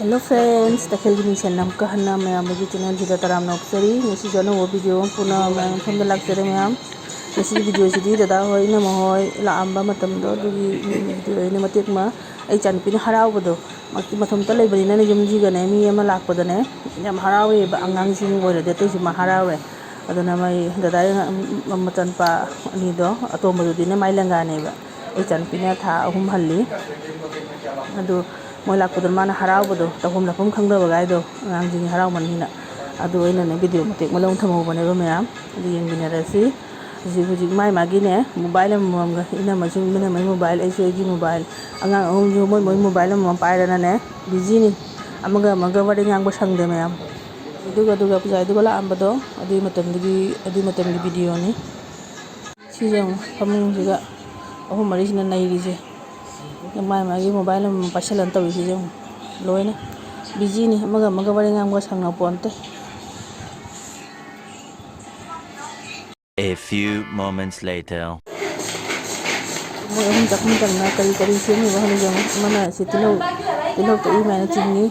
Hello friends, takhil gini channel ka hanna मैं मुझे channel जिधर तराम नौकरी मुझे जानो वो वीडियो पुनः मैं हम लोग लगते रहे मैं मुझे वीडियो से दी दादा हो इन्हें मोहय लांबा मतम दो दूगी वीडियो इन्हें मतेक मा ऐ चैनल पिन हराव बदो मत मतम तले बड़ी ना निजम जी गने मी ये मलाक बदने जब हराव ये अंगांग सिंह वो रहते तो इसे महाराव है अदना मैं दादा मतन पा निदो अतो मधुदी ने माइलंगा ने बा ऐ चैनल पिन था हम हल्ली अदो मोय लाकपुदन माना हरावबदो तहुम लफम खंगदबा गायदो अंगांजिंग हरावमननिना अदो अइनाने वीडियो मतेक मलौं थमौबनेबा मैम अदो येंगिनारसि हुजिक माय मागिने मोबाइल अममगा इनामसु मिनामय मोबाइल ऐसु ऐगी मोबाइल अंगांग अहुमजु मोय मोबाइल अमम पायरनाने बिजिनि अमगा वारि ngang संगदे मैम दुगा पुजाइदुगा लांबदो अदुई मतमगी वीडियो नि सिजों फमुंजिगा अहुम मरिसिना नैरिजे मागी मोबाइल पार्सल तौरीसी जो लोना बिजीनी वारी ngang संग पोंते A few moments later. मोय हम जखम तंगना करी सेमी बहन जो मना से तिलो तो ई मैंने चिंगी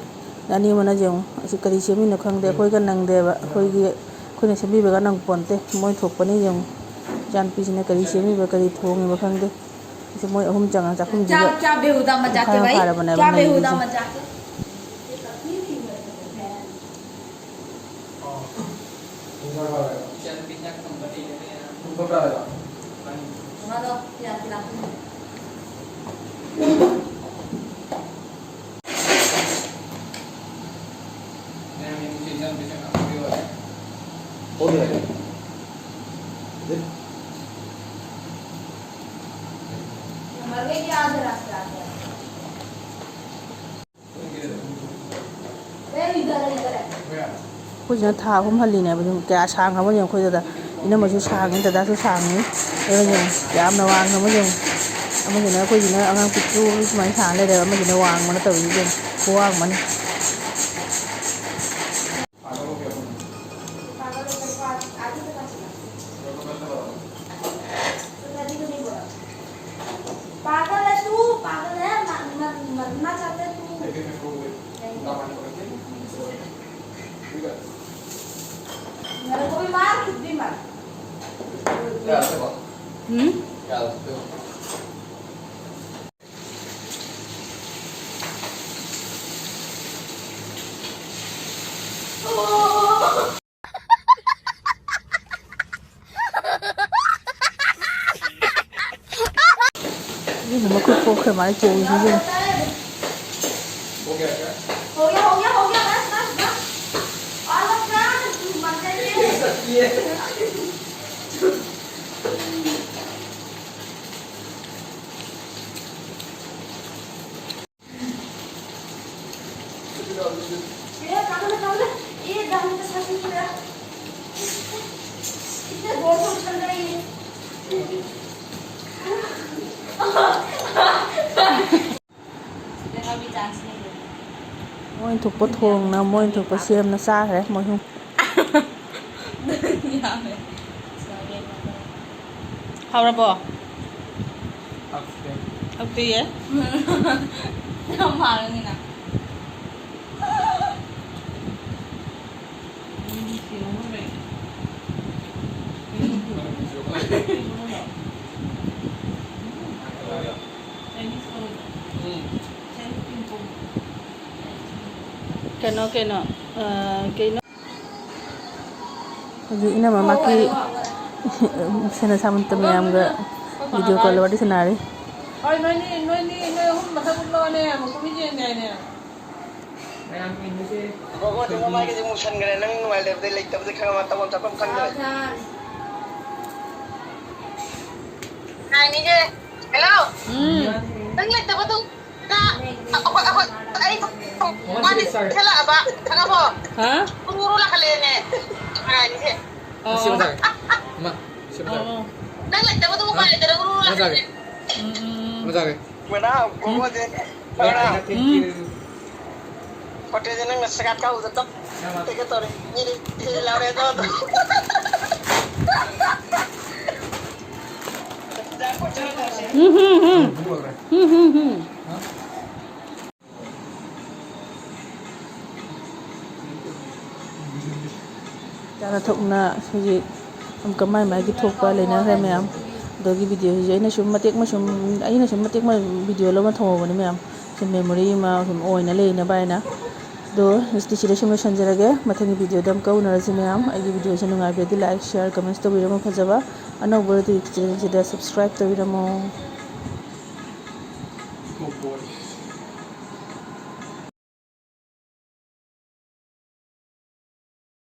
दानी मना जो असि करी सेमी न खंगदे कोई का नंगदे बा कोई सेमी बगा नंग पोंते मोय थोपनी जो जान पीसने करी सेमी बा करी थोंगे बा खंगदे इसे मोय अहुम चंगा जखम जी क्या बेहुदा मजाक है भाई क्या बेहुदा मजाक है कुछ था हम हल्लीने क्या सांग हम जो खुद इनमसु सांगी दादासु सांगी एवं क्या वांग हम जो अखोजना अगांग पिट्टू सुमाय सांग लेरे वांग मन तौरी जो वांग मन ये मकुट पोख हमारे चोरी जो हो गया बस ऑल ऑफ दैट मत जाइए ये कागल ये दाम का साथी पूरा इतने गोल गोल चल रहा है मोय थुप थोंग ना मोय थुप सेम ना चा है मोय हूं हावरबो हक्ती है हम मारेंगे ना केनो हजी इना मामा की सेना सामंत मैम गा वीडियो कॉल वाली सुनारी ओय नोनी हम मथा बुलो ने मकुमी जे ने ने मैम इनसे गोगो तो मामा के मुसन गरे नंग मोबाइल दे लेक तब देखा मत तब तब खन गरे हाय निजे हेलो नंग लेक तब तू का आई माने खेला बा खना बो हां गुरु ला खले ने हाय निजे Siapa Ma, siapa nang leik tब तू मोबाइल दे गुरु ला खले Masa ke? Mana gogo je mana Kote je nang sekat kau tetap teke tore ini laure to ꯆꯥꯅ ꯊꯛꯅ ꯍꯧꯖꯤꯛ ꯑꯃꯨꯛꯀ ꯃꯥꯏꯒꯤ ꯊꯣꯛꯄ ꯂꯩꯅꯈ꯭ꯔꯦ ꯃꯌꯥꯝ ꯑꯗꯨꯒꯤ ꯚꯤꯗꯤꯑꯣꯁꯤꯁꯨ ꯑꯩꯅ ꯁꯨꯝ ꯃꯇꯦꯛ ꯚꯤꯗꯤꯑꯣ ꯂꯧꯅ ꯊꯝꯍꯧꯕꯅꯤ ꯃꯌꯥꯝ ꯁꯨꯝ ꯃꯦꯃꯣꯔꯤ ꯑꯃ ꯁꯨꯝ ꯑꯣꯏꯅ ꯂꯩꯅꯕ ꯍꯥꯏꯅ ꯑꯗꯣ ꯁꯤꯗ ꯁꯨꯝ ꯂꯣꯏꯁꯤꯟꯖꯔꯒꯦ ꯃꯊꯪꯒꯤ ꯚꯤꯗꯤꯑꯣꯗ ꯑꯃꯨꯛꯀ ꯎꯅꯔꯁꯤ ꯃꯌꯥꯝ ꯑꯩꯒꯤ ꯚꯤꯗꯤꯑꯣꯁꯦ ꯅꯨꯡꯉꯥꯏꯕꯗꯤ ꯂꯥꯏꯛ ꯁꯤꯌꯔ ꯀꯃꯦꯟꯠꯁ ꯇꯧꯕꯤꯔꯝꯃꯣ ꯐꯖꯕ ꯑꯅꯧꯕ ꯆꯦꯅꯦꯜꯁꯤꯗ ꯁꯕꯁꯀ꯭ꯔꯥꯏꯕ ꯇꯧꯕꯤꯔꯝꯃꯣ